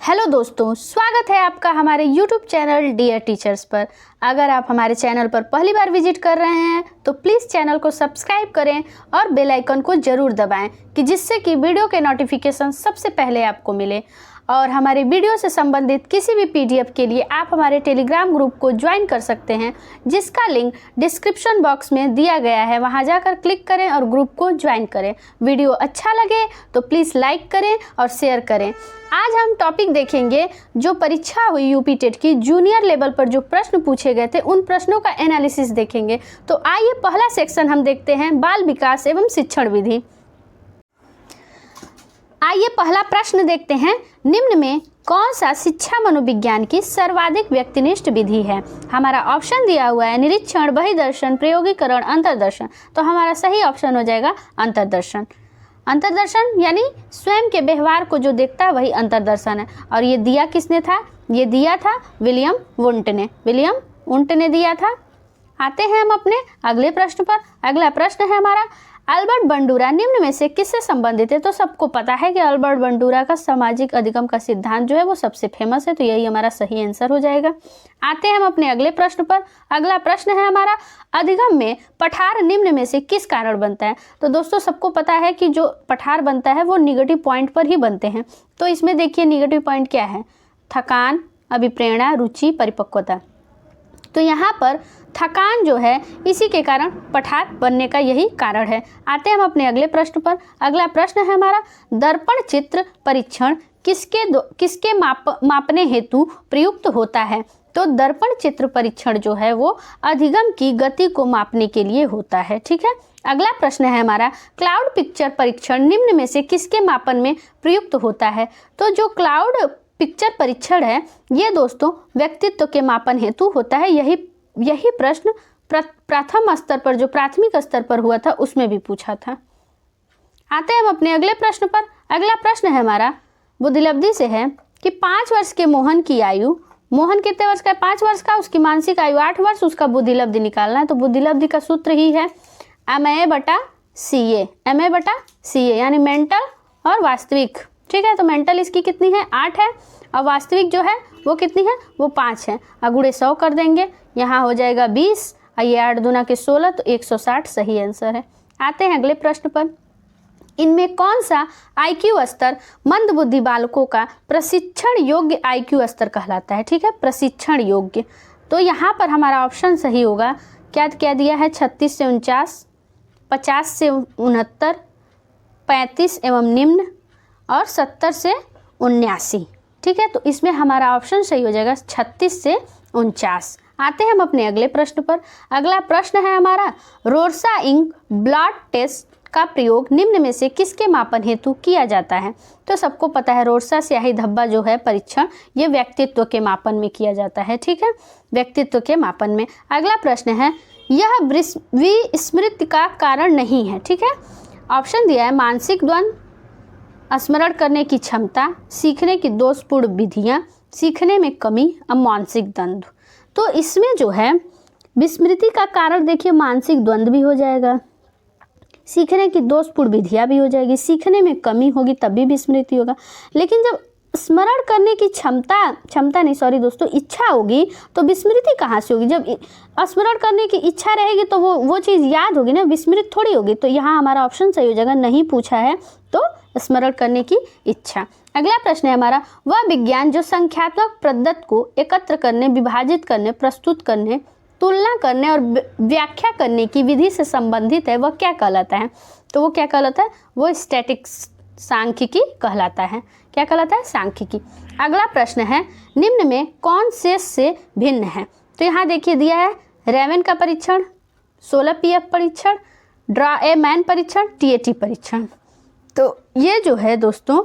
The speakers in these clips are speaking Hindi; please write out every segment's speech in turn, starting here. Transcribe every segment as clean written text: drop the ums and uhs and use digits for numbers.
हेलो दोस्तों, स्वागत है आपका हमारे YouTube चैनल डियर टीचर्स पर। अगर आप हमारे चैनल पर पहली बार विजिट कर रहे हैं तो प्लीज़ चैनल को सब्सक्राइब करें और बेल आइकन को ज़रूर दबाएं कि जिससे कि वीडियो के नोटिफिकेशन सबसे पहले आपको मिले। और हमारे वीडियो से संबंधित किसी भी PDF के लिए आप हमारे टेलीग्राम ग्रुप को ज्वाइन कर सकते हैं, जिसका लिंक डिस्क्रिप्शन बॉक्स में दिया गया है। वहां जाकर क्लिक करें और ग्रुप को ज्वाइन करें। वीडियो अच्छा लगे तो प्लीज़ लाइक करें और शेयर करें। आज हम टॉपिक देखेंगे जो परीक्षा हुई यूपी टेट की जूनियर लेवल पर जो प्रश्न पूछे गए थे, उन प्रश्नों का एनालिसिस देखेंगे। तो आइए पहला सेक्शन हम देखते हैं, बाल विकास एवं शिक्षण विधि। आइए पहला प्रश्न देखते हैं, निम्न में कौन सा शिक्षा मनोविज्ञान की सर्वाधिक व्यक्तिनिष्ठ विधि है। हमारा ऑप्शन दिया हुआ है निरीक्षण, बहिर्दर्शन, प्रयोगीकरण, अंतर्दर्शन। तो हमारा सही ऑप्शन हो जाएगा अंतर्दर्शन। अंतर्दर्शन यानी स्वयं के व्यवहार को जो देखता है वही अंतर्दर्शन है। और ये दिया किसने था? ये दिया था विलियम वुंट ने। विलियम वुंट ने दिया था। आते हैं हम अपने अगले प्रश्न पर। अगला प्रश्न है हमारा, अल्बर्ट बंडूरा निम्न में से किससे संबंधित है। तो सबको पता है कि अल्बर्ट बंडूरा का सामाजिक अधिगम का सिद्धांत जो है वो सबसे फेमस है, तो यही हमारा सही आंसर हो जाएगा। आते हैं हम अपने अगले प्रश्न पर। अगला प्रश्न है हमारा, अधिगम में पठार निम्न में से किस कारण बनता है। तो दोस्तों सबको पता है कि जो पठार बनता है वो निगेटिव पॉइंट पर ही बनते हैं। तो इसमें देखिए निगेटिव पॉइंट क्या है? थकान, अभिप्रेरणा, रुचि, परिपक्वता। तो यहाँ पर थकान जो है इसी के कारण पठार बनने का यही कारण है। आते हैं हम अपने अगले प्रश्न पर। अगला प्रश्न है हमारा, दर्पण चित्र परीक्षण किसके मापने हेतु प्रयुक्त होता है। तो दर्पण चित्र परीक्षण जो है वो अधिगम की गति को मापने के लिए होता है। ठीक है। अगला प्रश्न है हमारा, क्लाउड पिक्चर परीक्षण निम्न में से किसके मापन में प्रयुक्त होता है। तो जो क्लाउड पिक्चर परीक्षण है ये दोस्तों व्यक्तित्व के मापन हेतु होता है। यही प्रश्न प्रथम स्तर पर जो प्राथमिक स्तर पर हुआ था उसमें भी पूछा था। आते हैं हम अपने अगले प्रश्न पर। अगला प्रश्न है हमारा बुद्धिलब्धि से है कि 5 वर्ष के मोहन की आयु, मोहन कितने वर्ष का है? 5 वर्ष का। उसकी मानसिक आयु 8 वर्ष, उसका बुद्धिलब्धि निकालना है। तो बुद्धिलब्धि का सूत्र ही है MA/CA। MA/CA यानी मेंटल और वास्तविक। ठीक है। तो मेंटल इसकी कितनी है? 8 है। और वास्तविक जो है वो कितनी है? वो 5 है। अगुड़े 100 कर देंगे, यहाँ हो जाएगा 20 और ये 8 दूना के 16, तो 160 सही आंसर है। आते हैं अगले प्रश्न पर। इनमें कौन सा IQ स्तर मंदबुद्धि बालकों का प्रशिक्षण योग्य IQ स्तर कहलाता है। ठीक है, प्रशिक्षण योग्य। तो यहाँ पर हमारा ऑप्शन सही होगा। क्या क्या दिया है? 36 से 49, 50 से 69, 35 एवं निम्न और 70 से 79। ठीक है। तो इसमें हमारा ऑप्शन सही हो जाएगा 36 से 49। आते हैं हम अपने अगले प्रश्न पर। अगला प्रश्न है हमारा, रोर्सा इंक ब्लड टेस्ट का प्रयोग निम्न में से किसके मापन हेतु किया जाता है। तो सबको पता है रोर्सा स्याही धब्बा जो है परीक्षण ये व्यक्तित्व के मापन में किया जाता है। ठीक है, व्यक्तित्व के मापन में। अगला प्रश्न है, यह विस्मृति का कारण नहीं है। ठीक है। ऑप्शन दिया है मानसिक द्वंद्व, स्मरण करने की क्षमता, सीखने की दोषपूर्ण विधियां, सीखने में कमी, अब मानसिक द्वंद्व। तो इसमें जो है विस्मृति का कारण देखिए मानसिक द्वंद्व भी हो जाएगा, सीखने की दोषपूर्ण विधियां भी हो जाएगी, सीखने में कमी होगी तब भी विस्मृति होगा। लेकिन जब स्मरण करने की इच्छा होगी तो विस्मृति कहाँ से होगी? जब स्मरण करने की इच्छा रहेगी तो वो चीज़ याद होगी ना, विस्मृत थोड़ी होगी। तो यहाँ हमारा ऑप्शन सही हो जाएगा, नहीं पूछा है तो स्मरण करने की इच्छा। अगला प्रश्न है हमारा, वह विज्ञान जो संख्यात्मक पद्धति को एकत्र करने, विभाजित करने, प्रस्तुत करने, तुलना करने और व्याख्या करने की विधि से संबंधित है वह क्या कहलाता है। तो वो क्या कहलाता है? वो स्टैटिक्स सांख्यिकी कहलाता है। क्या कहलाता है? सांख्यिकी। अगला प्रश्न है, निम्न में कौन शेष से भिन्न है। तो यहाँ देखिए दिया है रेमन का परीक्षण, 16 PF परीक्षण, ड्रा ए मैन परीक्षण, TAT परीक्षण। तो ये जो है दोस्तों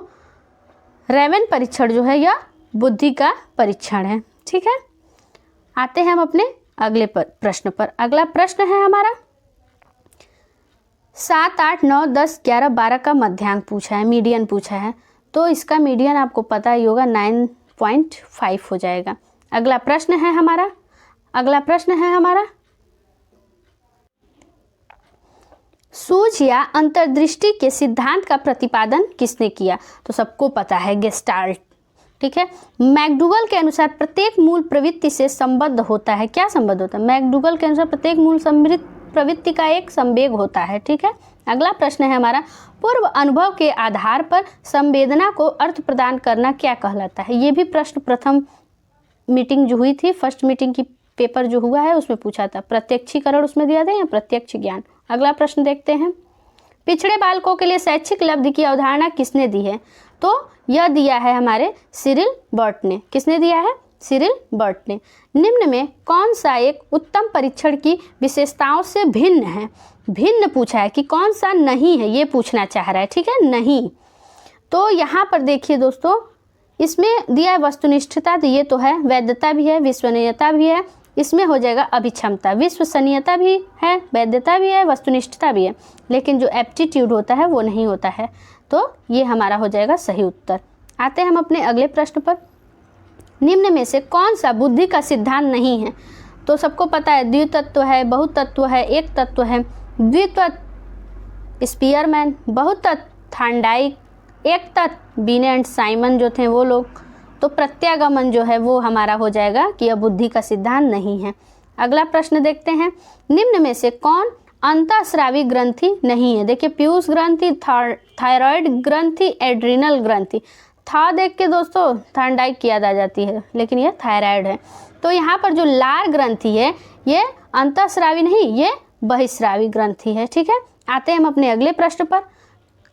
रेमन परीक्षण जो है यह बुद्धि का परीक्षण है। ठीक है। आते हैं हम अपने अगले प्रश्न पर। अगला प्रश्न है हमारा, 7, 8, 9, 10, 11, 12 का मध्यांक पूछा है, मीडियन पूछा है। तो इसका मीडियन आपको पता ही होगा 9.5 हो जाएगा। अगला प्रश्न है हमारा, सूझ या अंतर्दृष्टि के सिद्धांत का प्रतिपादन किसने किया। तो सबको पता है गेस्टाल्ट। ठीक है। मैकडूगल के अनुसार प्रत्येक मूल प्रवृत्ति से संबद्ध होता है, क्या संबद्ध होता है? मैकडूगल के अनुसार प्रत्येक मूल प्रवृत्ति का एक संवेग होता है, ठीक है। अगला प्रश्न है हमारा, पूर्व अनुभव के आधार पर संवेदना को अर्थ प्रदान करना क्या कहलाता है? ये भी प्रश्न प्रथम मीटिंग जो हुई थी, फर्स्ट मीटिंग की पेपर जो हुआ है उसमें पूछा था। प्रत्यक्षीकरण उसमें दिया था या प्रत्यक्ष ज्ञान? अगला प्रश्न देखते हैं, पिछड़े बालकों के लिए शैक्षिक लब्धि की अवधारणा किसने दी है? तो यह दिया है हमारे सिरिल बर्ट ने। किसने दिया है? सिरिल बर्ट ने। निम्न में कौन सा एक उत्तम परीक्षण की विशेषताओं से भिन्न है? भिन्न पूछा है कि कौन सा नहीं है, ये पूछना चाह रहा है, ठीक है, नहीं। तो यहाँ पर देखिए दोस्तों, इसमें दिया है वस्तुनिष्ठता, तो ये तो है, वैधता भी है, विश्वसनीयता भी है, इसमें हो जाएगा अभिक्षमता। विश्वसनीयता भी है, वैधता भी है, वस्तुनिष्ठता भी है, लेकिन जो एप्टीट्यूड होता है वो नहीं होता है, तो ये हमारा हो जाएगा सही उत्तर। आते हैं हम अपने अगले प्रश्न पर, निम्न में से कौन सा बुद्धि का सिद्धांत नहीं है? तो सबको पता है द्वितत्व है, बहुतत्व है, एक तत्व है। द्वितत्व स्पीयरमैन, बहुतत्व थार्नडाइक, एक तत्व बीने एंड साइमन जो थे वो लोग। तो प्रत्यागमन जो है वो हमारा हो जाएगा कि यह बुद्धि का सिद्धांत नहीं है। अगला प्रश्न देखते हैं, निम्न में से कौन अंतःस्रावी ग्रंथि नहीं है? देखिए, पीयूष ग्रंथि, थायराइड ग्रंथि, एड्रिनल ग्रंथि। था देख के दोस्तों थार्नडाइक की याद आ जाती है, लेकिन यह थायराइड है। तो यहाँ पर जो लार ग्रंथि है ये अंतःस्रावी नहीं, ये बहिस्रावी ग्रंथि है, ठीक है। आते हैं हम अपने अगले प्रश्न पर।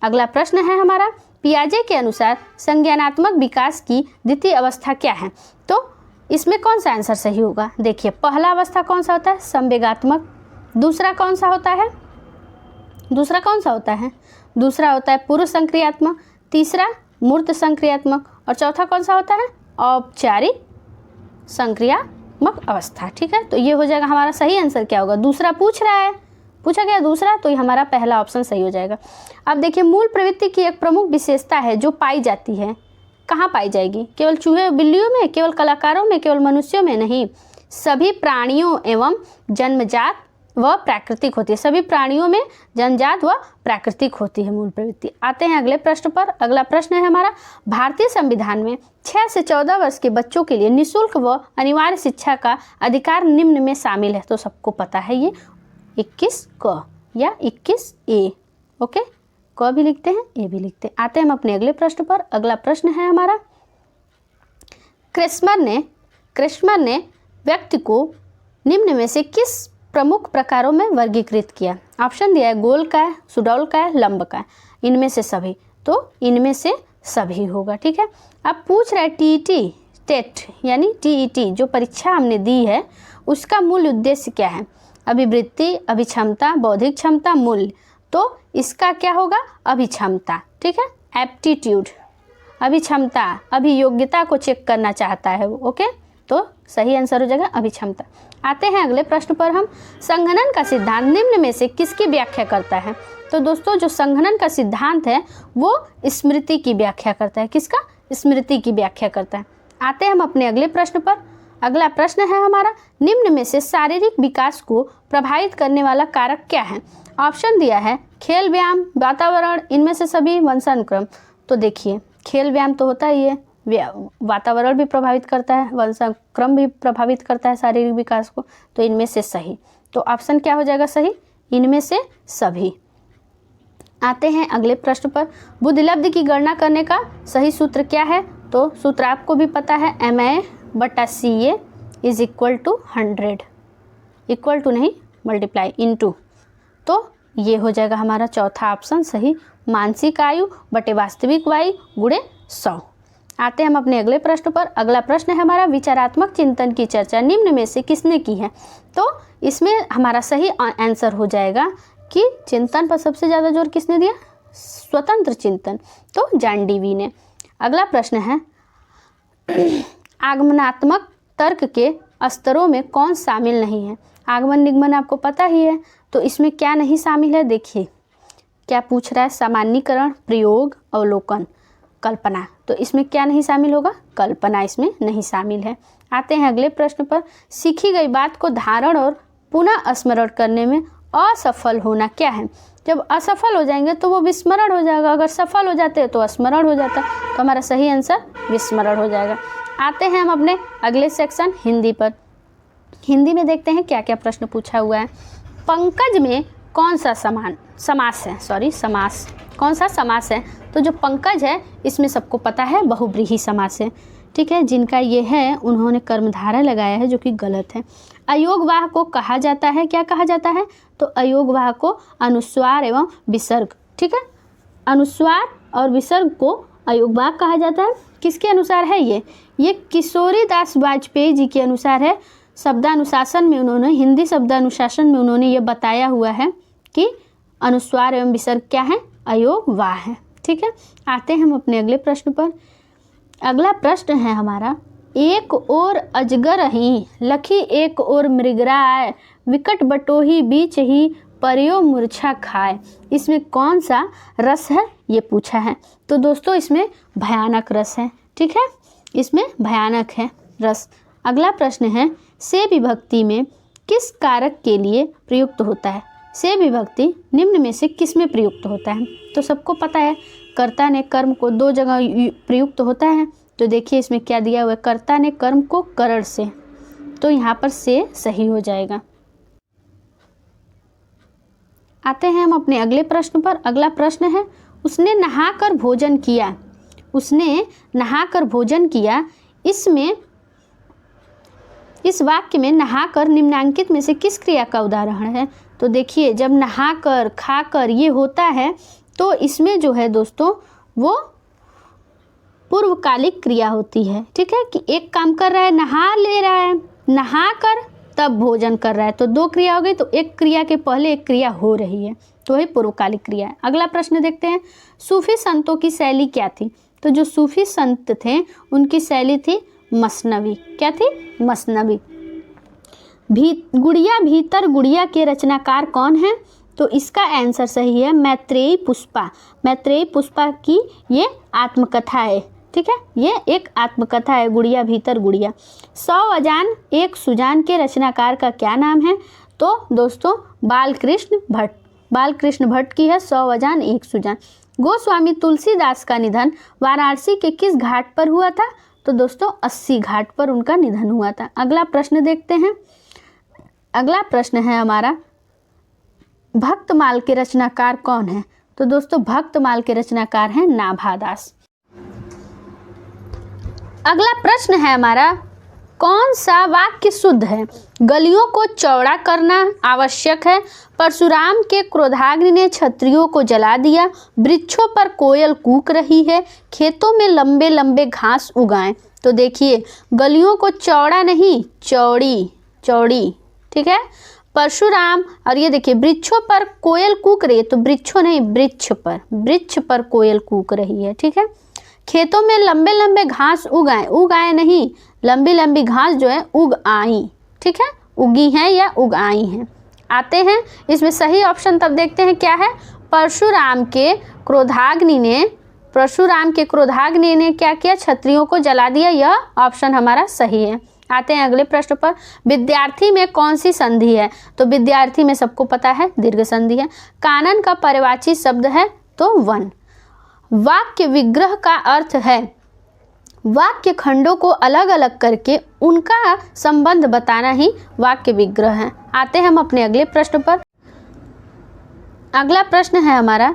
अगला प्रश्न है हमारा, पियाजे के अनुसार संज्ञानात्मक विकास की द्वितीय अवस्था क्या है? तो इसमें कौन सा आंसर सही होगा? देखिए, पहला अवस्था कौन सा होता है? संवेगात्मक। दूसरा कौन सा होता है? दूसरा होता है पूर्व संक्रियात्मक। तीसरा मूर्त संक्रियात्मक। और चौथा कौन सा होता है? औपचारिक संक्रियात्मक अवस्था, ठीक है। तो ये हो जाएगा हमारा सही आंसर। क्या होगा? दूसरा पूछा गया दूसरा, तो ये हमारा पहला ऑप्शन सही हो जाएगा। अब देखिए, मूल प्रवृत्ति की एक प्रमुख विशेषता है जो पाई जाती है। कहाँ पाई जाएगी? केवल चूहे बिल्लियों में, केवल कलाकारों में, केवल मनुष्यों में नहीं, सभी प्राणियों एवं जन्मजात व प्राकृतिक होती है। सभी प्राणियों में जन्मजात व प्राकृतिक होती है मूल प्रवृत्ति। आते हैं अगले प्रश्न पर। अगला प्रश्न है हमारा, भारतीय संविधान में 6 से 14 वर्ष के बच्चों के लिए निःशुल्क व अनिवार्य शिक्षा का अधिकार निम्न में शामिल है। तो सबको पता है ये 21 क या 21 ए। ओके, क भी लिखते हैं, ए भी लिखते हैं। आते हैं हम अपने अगले प्रश्न पर। अगला प्रश्न है हमारा, क्रेस्मर ने व्यक्ति को निम्न में से किस प्रमुख प्रकारों में वर्गीकृत किया? ऑप्शन दिया है गोलकाय, सुडौलकाय, लंबकाय। इनमें से सभी, तो इनमें से सभी होगा, ठीक है। अब पूछ रहा है टीईटी टेट यानी टीईटी जो परीक्षा हमने दी है उसका मूल उद्देश्य क्या है? अभिवृत्ति, अभिक्षमता, बौद्धिक क्षमता, मूल्य। तो इसका क्या होगा? अभिक्षमता, ठीक है। एप्टीट्यूड, अभिक्षमता, अभियोग्यता को चेक करना चाहता है वो, ओके। तो सही आंसर हो जाएगा अभिक्षमता। आते हैं अगले प्रश्न पर हम, संघनन का सिद्धांत निम्न में से किसकी व्याख्या करता है? तो दोस्तों, जो संघनन का सिद्धांत है वो स्मृति की व्याख्या करता है। किसका? स्मृति की व्याख्या करता है। आते हैं हम अपने अगले प्रश्न पर। अगला प्रश्न है हमारा, निम्न में से शारीरिक विकास को प्रभावित करने वाला कारक क्या है? ऑप्शन दिया है खेल, व्यायाम, वातावरण, इनमें से सभी, वंशानुक्रम। तो देखिए, खेल व्यायाम तो होता ही है, वातावरण भी प्रभावित करता है, वंशानुक्रम भी प्रभावित करता है शारीरिक विकास को, तो इनमें से सही। तो ऑप्शन क्या हो जाएगा सही? इनमें से सभी। आते हैं अगले प्रश्न पर, बुद्धिलब्धि की गणना करने का सही सूत्र क्या है? तो सूत्र आपको भी पता है, MA/CA is equal to 100, equal to नहीं मल्टीप्लाई इनटू। तो ये हो जाएगा हमारा चौथा ऑप्शन सही, मानसिक आयु बटे वास्तविक आयु गुणे 100। आते हैं हम अपने अगले प्रश्न पर। अगला प्रश्न है हमारा, विचारात्मक चिंतन की चर्चा निम्न में से किसने की है? तो इसमें हमारा सही आंसर हो जाएगा कि चिंतन पर सबसे ज़्यादा जोर किसने दिया? स्वतंत्र चिंतन, तो जॉन डीवी ने। अगला प्रश्न है, आगमनात्मक तर्क के स्तरों में कौन शामिल नहीं है? आगमन निगमन आपको पता ही है, तो इसमें क्या नहीं शामिल है? देखिए क्या पूछ रहा है, सामान्यीकरण, प्रयोग, अवलोकन, कल्पना। तो इसमें क्या नहीं शामिल होगा? कल्पना इसमें नहीं शामिल है। आते हैं अगले प्रश्न पर, सीखी गई बात को धारण और पुनः स्मरण करने में असफल होना क्या है? जब असफल हो जाएंगे तो वो विस्मरण हो जाएगा, अगर सफल हो जाते हैं तो स्मरण हो जाता है। तो हमारा सही आंसर विस्मरण हो जाएगा। आते हैं हम अपने अगले सेक्शन हिंदी पर। हिंदी में देखते हैं क्या क्या प्रश्न पूछा हुआ है। पंकज में कौन सा समास कौन सा समास है? तो जो पंकज है इसमें सबको पता है बहुव्रीहि समास है, ठीक है। जिनका ये है उन्होंने कर्मधारय लगाया है जो कि गलत है। अयोगवाह को कहा जाता है, क्या कहा जाता है? तो अयोगवाह को अनुस्वार एवं विसर्ग, ठीक है। अनुस्वार और विसर्ग को अयोगवाह कहा जाता है। किसके अनुसार है ये किशोरी दास वाजपेयी जी के अनुसार है। शब्दानुशासन में उन्होंने, हिंदी शब्दानुशासन में उन्होंने ये बताया हुआ है कि अनुस्वार एवं विसर्ग क्या है? अयोगवाह है, ठीक है। आते हैं हम अपने अगले प्रश्न पर। अगला प्रश्न है हमारा, एक ओर अजगर ही लखी एक ओर मृगराय, विकट बटोही बीच ही परियो मूर्छा खाए। इसमें कौन सा रस है ये पूछा है। तो दोस्तों इसमें भयानक रस है, ठीक है, इसमें भयानक है रस। अगला प्रश्न है, से विभक्ति में किस कारक के लिए प्रयुक्त होता है? से विभक्ति निम्न में से किस में प्रयुक्त होता है? तो सबको पता है कर्ता ने कर्म को दो जगह प्रयुक्त होता है। तो देखिए इसमें क्या दिया हुआ है, कर्ता ने कर्म को करण से, तो यहाँ पर से सही हो जाएगा। आते हैं हम अपने अगले प्रश्न पर। अगला प्रश्न है, उसने नहाकर भोजन किया। उसने नहाकर भोजन किया, इसमें इस वाक्य में नहाकर निम्नांकित में से किस क्रिया का उदाहरण है? तो देखिए जब नहाकर खाकर ये होता है तो इसमें जो है दोस्तों वो पूर्वकालिक क्रिया होती है, ठीक है, कि एक काम कर रहा है, नहा ले रहा है, नहा कर तब भोजन कर रहा है, तो दो क्रिया हो गई। तो एक क्रिया के पहले एक क्रिया हो रही है, तो ये पूर्वकालिक क्रिया है। अगला प्रश्न देखते हैं, सूफी संतों की शैली क्या थी? तो जो सूफी संत थे उनकी शैली थी मसनवी। क्या थी? मसनवी। गुड़िया भीतर गुड़िया के रचनाकार कौन है? तो इसका आंसर सही है मैत्रेयी पुष्पा। मैत्रेयी पुष्पा की ये आत्मकथा है, ठीक है, ये एक आत्मकथा है गुड़िया भीतर गुड़िया। 100 अजान एक सुजान के रचनाकार का क्या नाम है? तो दोस्तों बालकृष्ण भट्ट। बालकृष्ण भट्ट की है 100 अजान एक सुजान। गोस्वामी तुलसीदास का निधन वाराणसी के किस घाट पर हुआ था? तो दोस्तों 80 घाट पर उनका निधन हुआ था। अगला प्रश्न देखते हैं। अगला प्रश्न है हमारा, भक्तमाल के रचनाकार कौन है? तो दोस्तों भक्तमाल के रचनाकार हैं नाभादास। अगला प्रश्न है हमारा, कौन सा वाक्य शुद्ध है? गलियों को चौड़ा करना आवश्यक है, परशुराम के क्रोधाग्नि ने क्षत्रियों को जला दिया, वृक्षों पर कोयल कूक रही है, खेतों में लंबे लंबे घास उगाएं। तो देखिए गलियों को चौड़ा नहीं, चौड़ी चौड़ी, ठीक है, परशुराम। और ये देखिए वृक्षों पर कोयल कूक रही है, तो वृक्षों नहीं वृक्ष पर कोयल कूक रही है, ठीक है। खेतों में लंबे लंबे घास उगाए नहीं, लंबी लंबी घास जो है उग आई, ठीक है, उगी हैं या उग आई हैं। आते हैं इसमें सही ऑप्शन तब देखते हैं क्या है। परशुराम के क्रोधाग्नि ने क्या किया? क्षत्रियों को जला दिया, यह ऑप्शन हमारा सही है। आते हैं अगले प्रश्न पर, विद्यार्थी में कौन सी संधि है? तो विद्यार्थी में सबको पता है दीर्घ संधि है। कानन का पर्यायवाची शब्द है तो वन। वाक्य विग्रह का अर्थ है वाक्य खंडों को अलग अलग करके उनका संबंध बताना ही वाक्य विग्रह है। आते हैं हम अपने अगले प्रश्न पर। अगला प्रश्न है हमारा,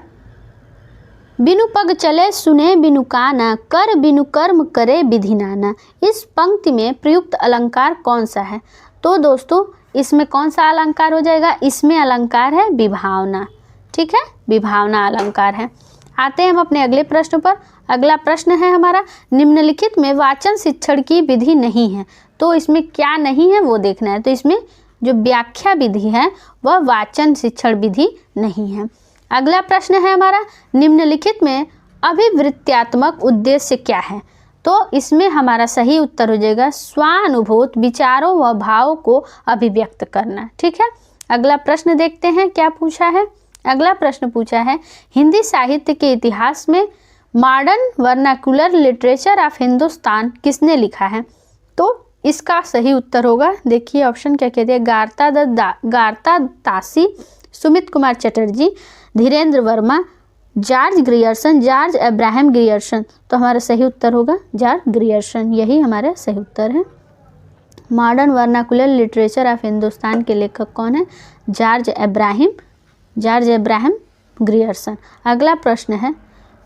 बिनु पग चले सुने बिनु काना, कर बिनु कर्म करे विधि नाना। इस पंक्ति में प्रयुक्त अलंकार कौन सा है? तो दोस्तों इसमें कौन सा अलंकार हो जाएगा? इसमें अलंकार है विभावना, ठीक है, विभावना अलंकार है। आते हैं हम अपने अगले प्रश्न पर। अगला प्रश्न है हमारा, निम्नलिखित में वाचन शिक्षण की विधि नहीं है। तो इसमें क्या नहीं है वो देखना है। तो इसमें जो व्याख्या विधि है वह वाचन शिक्षण विधि नहीं है। अगला प्रश्न है हमारा, निम्नलिखित में अभिवृत्त्यात्मक उद्देश्य क्या है? तो इसमें हमारा सही उत्तर हो जाएगा स्वानुभूत विचारों व भावों को अभिव्यक्त करना, ठीक है। अगला प्रश्न देखते हैं क्या पूछा है। अगला प्रश्न पूछा है, हिंदी साहित्य के इतिहास में modern vernacular literature of Hindustan किसने लिखा है? तो इसका सही उत्तर होगा, देखिए ऑप्शन क्या कहते हैं, गार्ता दासी, Sumit Kumar Chatterjee, Dhirendra Verma, George Grierson, George Abraham Grierson. तो हमारा सही उत्तर होगा जॉर्ज ग्रियर्सन, यही हमारा सही उत्तर है। Modern vernacular literature of Hindustan के लेखक कौन है? George Abraham Grierson. अगला प्रश्न है,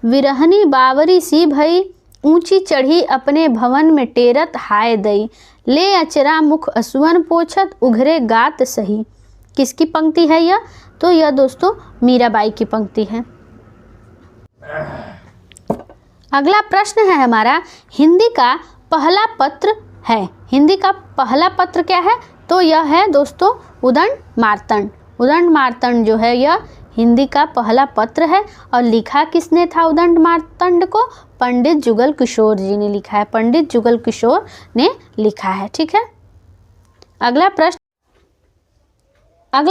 विरहनी बावरी सी भई, ऊंची चढ़ी अपने भवन में टेरत हाय दई, ले अचरा मुख असुवन पोछत, उघरे गात सही। किसकी पंक्ति है यह? तो यह दोस्तों मीराबाई की पंक्ति है। अगला प्रश्न है हमारा, हिंदी का पहला पत्र है। हिंदी का पहला पत्र क्या है? तो यह है दोस्तों उदंड मार्तंड। उदंड मार्तंड जो है यह हिंदी का पहला पत्र है। और लिखा किसने था उदंड मार्तंड को? पंडित जुगल किशोर जी ने लिखा है। पंडित जुगल किशोर ने लिखा है। ठीक है। अगला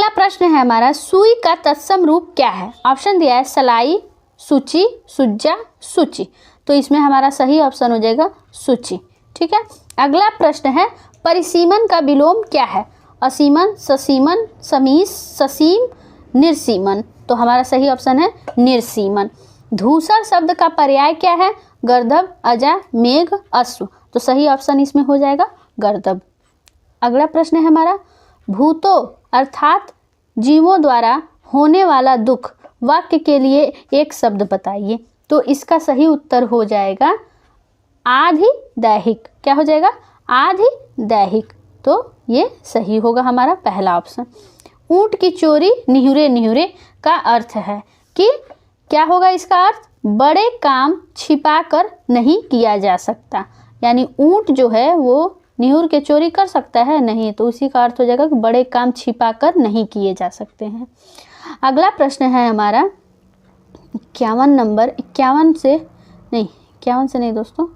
प्रश्न है हमारा, सुई का तत्सम रूप क्या है? ऑप्शन दिया है सलाई, सूची, सुज्जा, सूची। तो इसमें हमारा सही ऑप्शन हो जाएगा सूची। ठीक है। अगला प्रश्न है, परिसीमन का विलोम क्या है? असीमन, ससीमन, समीस, ससीम, निर्सीमन। तो हमारा सही ऑप्शन है निर्सीमन। धूसर शब्द का पर्याय क्या है? गर्दभ, अजा, मेघ, अश्व। तो सही ऑप्शन इसमें हो जाएगा गर्दभ। अगला प्रश्न है हमारा, भूतो अर्थात जीवों द्वारा होने वाला दुख वाक्य के लिए एक शब्द बताइए। तो इसका सही उत्तर हो जाएगा आधि दैहिक। क्या हो जाएगा? आधि दैहिक। तो ये सही होगा हमारा पहला ऑप्शन। ऊंट की चोरी निहुरे निहुरे का अर्थ है कि क्या होगा इसका अर्थ? बड़े काम छिपा कर नहीं किया जा सकता। यानी ऊंट जो है वो निहुर के चोरी कर सकता है? नहीं। तो उसी का अर्थ हो जाएगा कि बड़े काम छिपा कर नहीं किए जा सकते हैं। अगला प्रश्न है हमारा 51 नंबर, 51 से नहीं दोस्तों,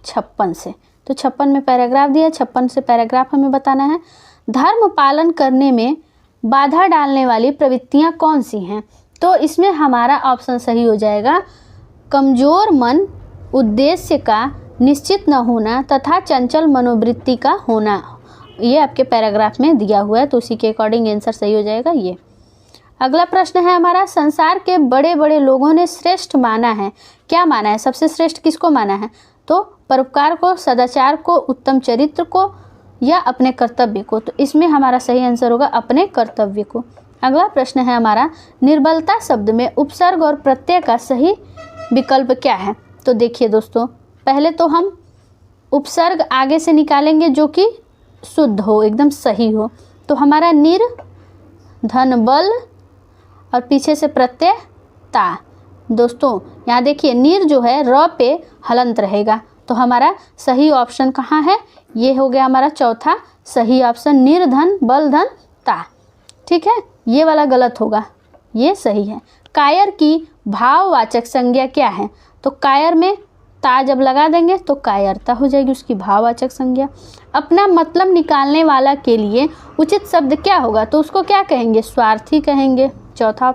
56 से। तो 56 में पैराग्राफ दिया, 56 से पैराग्राफ हमें बताना है। धर्म पालन करने में बाधा डालने वाली प्रवृत्तियां कौन सी हैं? तो इसमें हमारा ऑप्शन सही हो जाएगा कमजोर मन, उद्देश्य का निश्चित न होना तथा चंचल मनोवृत्ति का होना। ये आपके पैराग्राफ में दिया हुआ है, तो उसी के अकॉर्डिंग आंसर सही हो जाएगा ये। अगला प्रश्न है हमारा, संसार के बड़े बड़े लोगों ने श्रेष्ठ माना है। क्या माना है? सबसे श्रेष्ठ किसको माना है? तो परोपकार को, सदाचार को, उत्तम चरित्र को या अपने कर्तव्य को। तो इसमें हमारा सही आंसर होगा अपने कर्तव्य को। अगला प्रश्न है हमारा, निर्बलता शब्द में उपसर्ग और प्रत्यय का सही विकल्प क्या है? तो देखिए दोस्तों, पहले तो हम उपसर्ग आगे से निकालेंगे जो कि शुद्ध हो, एकदम सही हो। तो हमारा निर, धन, बल और पीछे से प्रत्यय ता। दोस्तों यहाँ देखिए निर जो है र पे हलंत रहेगा। तो हमारा सही ऑप्शन कहाँ है? ये हो गया हमारा चौथा सही ऑप्शन, निर्धन, बल, धन, ता। ठीक है, ये वाला गलत होगा, ये सही है। कायर की भाववाचक संज्ञा क्या है? तो कायर में ता जब लगा देंगे तो कायरता हो जाएगी उसकी भाववाचक संज्ञा। अपना मतलब निकालने वाला के लिए उचित शब्द क्या होगा? तो उसको क्या कहेंगे? स्वार्थी कहेंगे। चौथा